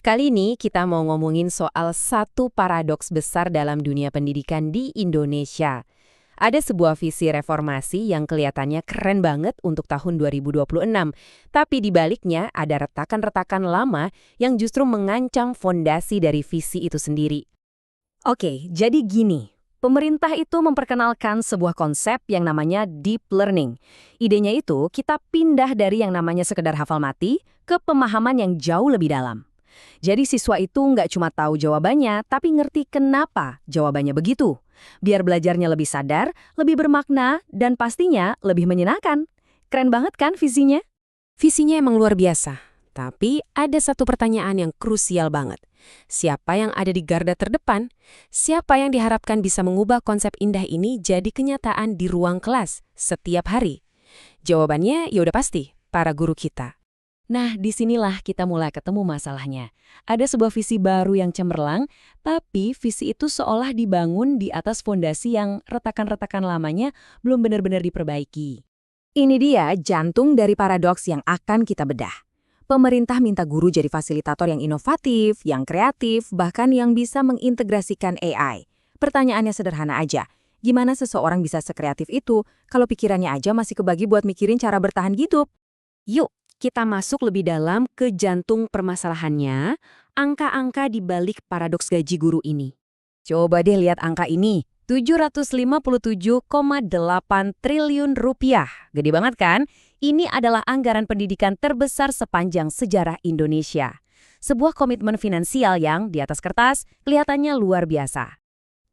Kali ini kita mau ngomongin soal satu paradoks besar dalam dunia pendidikan di Indonesia. Ada sebuah visi reformasi yang kelihatannya keren banget untuk tahun 2026, tapi di baliknya ada retakan-retakan lama yang justru mengancam fondasi dari visi itu sendiri. Oke, jadi gini. Pemerintah itu memperkenalkan sebuah konsep yang namanya deep learning. Idenya itu kita pindah dari yang namanya sekedar hafal mati ke pemahaman yang jauh lebih dalam. Jadi siswa itu nggak cuma tahu jawabannya, tapi ngerti kenapa jawabannya begitu. Biar belajarnya lebih sadar, lebih bermakna, dan pastinya lebih menyenangkan. Keren banget kan visinya? Visinya emang luar biasa, tapi ada satu pertanyaan yang krusial banget. Siapa yang ada di garda terdepan? Siapa yang diharapkan bisa mengubah konsep indah ini jadi kenyataan di ruang kelas setiap hari? Jawabannya ya udah pasti, para guru kita. Nah, disinilah kita mulai ketemu masalahnya. Ada sebuah visi baru yang cemerlang, tapi visi itu seolah dibangun di atas fondasi yang retakan-retakan lamanya belum benar-benar diperbaiki. Ini dia jantung dari paradoks yang akan kita bedah. Pemerintah minta guru jadi fasilitator yang inovatif, yang kreatif, bahkan yang bisa mengintegrasikan AI. Pertanyaannya sederhana aja, gimana seseorang bisa sekreatif itu kalau pikirannya aja masih kebagi buat mikirin cara bertahan hidup? Yuk, kita masuk lebih dalam ke jantung permasalahannya, angka-angka di balik paradoks gaji guru ini. Coba deh lihat angka ini. 757,8 triliun rupiah. Gede banget kan? Ini adalah anggaran pendidikan terbesar sepanjang sejarah Indonesia. Sebuah komitmen finansial yang di atas kertas kelihatannya luar biasa.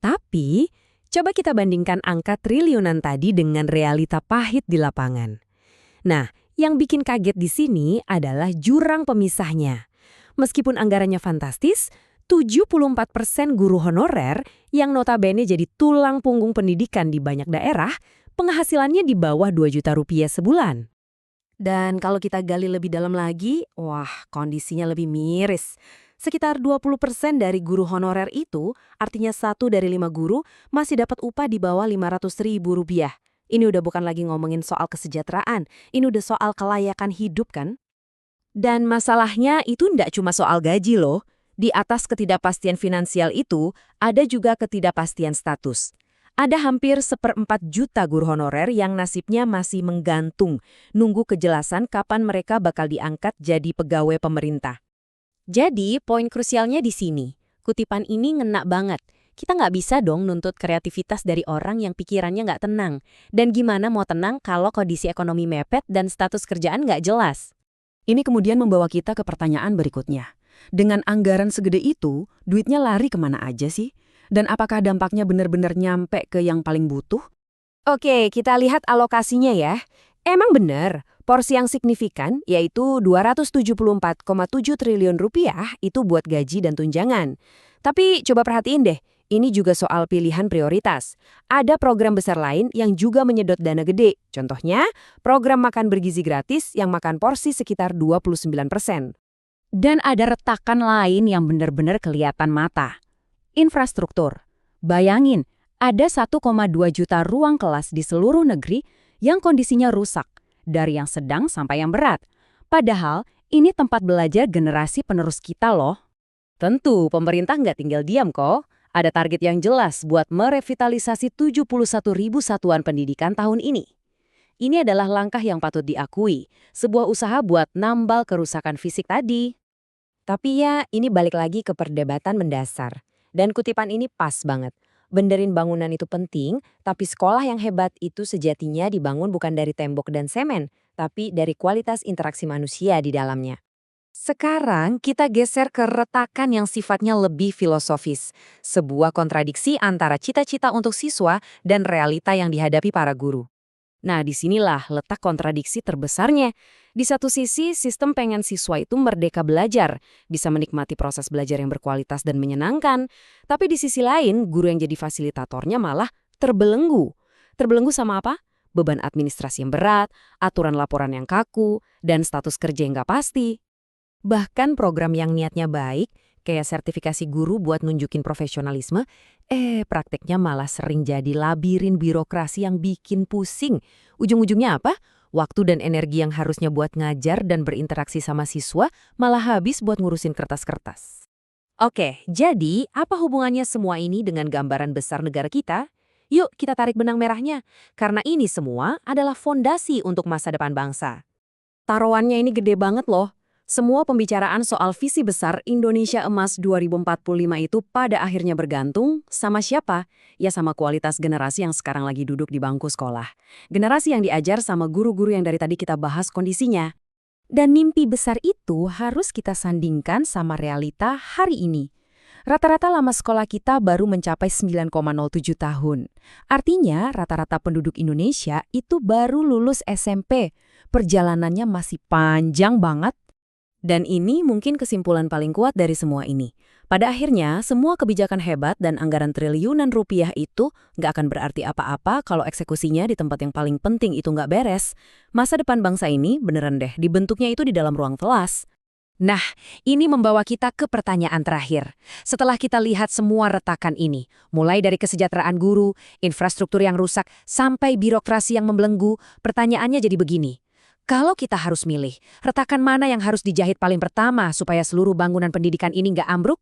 Tapi, coba kita bandingkan angka triliunan tadi dengan realita pahit di lapangan. Nah, yang bikin kaget di sini adalah jurang pemisahnya. Meskipun anggarannya fantastis, 74% guru honorer yang notabene jadi tulang punggung pendidikan di banyak daerah, penghasilannya di bawah 2 juta rupiah sebulan. Dan kalau kita gali lebih dalam lagi, wah kondisinya lebih miris. Sekitar 20% dari guru honorer itu, artinya 1 dari 5 guru, masih dapat upah di bawah 500.000 rupiah. Ini udah bukan lagi ngomongin soal kesejahteraan, ini udah soal kelayakan hidup kan? Dan masalahnya itu ndak cuma soal gaji loh. Di atas ketidakpastian finansial itu, ada juga ketidakpastian status. Ada hampir 1,4 juta guru honorer yang nasibnya masih menggantung, nunggu kejelasan kapan mereka bakal diangkat jadi pegawai pemerintah. Jadi, poin krusialnya di sini. Kutipan ini ngena banget. Kita nggak bisa dong nuntut kreativitas dari orang yang pikirannya nggak tenang. Dan gimana mau tenang kalau kondisi ekonomi mepet dan status kerjaan nggak jelas? Ini kemudian membawa kita ke pertanyaan berikutnya. Dengan anggaran segede itu, duitnya lari kemana aja sih? Dan apakah dampaknya benar-benar nyampe ke yang paling butuh? Oke, kita lihat alokasinya ya. Emang benar, porsi yang signifikan yaitu 274,7 triliun rupiah itu buat gaji dan tunjangan. Tapi coba perhatiin deh, ini juga soal pilihan prioritas. Ada program besar lain yang juga menyedot dana gede. Contohnya, program makan bergizi gratis yang makan porsi sekitar 29%. Dan ada retakan lain yang benar-benar kelihatan mata. Infrastruktur. Bayangin, ada 1,2 juta ruang kelas di seluruh negeri yang kondisinya rusak, dari yang sedang sampai yang berat. Padahal, ini tempat belajar generasi penerus kita loh. Tentu, pemerintah nggak tinggal diam kok. Ada target yang jelas buat merevitalisasi 71.000 satuan pendidikan tahun ini. Ini adalah langkah yang patut diakui, sebuah usaha buat nambal kerusakan fisik tadi. Tapi ya, ini balik lagi ke perdebatan mendasar. Dan kutipan ini pas banget. Benerin bangunan itu penting, tapi sekolah yang hebat itu sejatinya dibangun bukan dari tembok dan semen, tapi dari kualitas interaksi manusia di dalamnya. Sekarang kita geser ke retakan yang sifatnya lebih filosofis. Sebuah kontradiksi antara cita-cita untuk siswa dan realita yang dihadapi para guru. Nah, disinilah letak kontradiksi terbesarnya. Di satu sisi, sistem pengen siswa itu merdeka belajar, bisa menikmati proses belajar yang berkualitas dan menyenangkan. Tapi di sisi lain, guru yang jadi fasilitatornya malah terbelenggu. Terbelenggu sama apa? Beban administrasi yang berat, aturan laporan yang kaku, dan status kerja yang nggak pasti. Bahkan program yang niatnya baik, kayak sertifikasi guru buat nunjukin profesionalisme, prakteknya malah sering jadi labirin birokrasi yang bikin pusing. Ujung-ujungnya apa? Waktu dan energi yang harusnya buat ngajar dan berinteraksi sama siswa malah habis buat ngurusin kertas-kertas. Oke, jadi apa hubungannya semua ini dengan gambaran besar negara kita? Yuk kita tarik benang merahnya, karena ini semua adalah fondasi untuk masa depan bangsa. Taruhannya ini gede banget loh. Semua pembicaraan soal visi besar Indonesia Emas 2045 itu pada akhirnya bergantung sama siapa? Ya sama kualitas generasi yang sekarang lagi duduk di bangku sekolah. Generasi yang diajar sama guru-guru yang dari tadi kita bahas kondisinya. Dan mimpi besar itu harus kita sandingkan sama realita hari ini. Rata-rata lama sekolah kita baru mencapai 9,07 tahun. Artinya rata-rata penduduk Indonesia itu baru lulus SMP. Perjalanannya masih panjang banget. Dan ini mungkin kesimpulan paling kuat dari semua ini. Pada akhirnya, semua kebijakan hebat dan anggaran triliunan rupiah itu nggak akan berarti apa-apa kalau eksekusinya di tempat yang paling penting itu nggak beres. Masa depan bangsa ini beneran deh dibentuknya itu di dalam ruang kelas. Nah, ini membawa kita ke pertanyaan terakhir. Setelah kita lihat semua retakan ini, mulai dari kesejahteraan guru, infrastruktur yang rusak, sampai birokrasi yang membelenggu, pertanyaannya jadi begini. Kalau kita harus milih, retakan mana yang harus dijahit paling pertama supaya seluruh bangunan pendidikan ini nggak ambruk?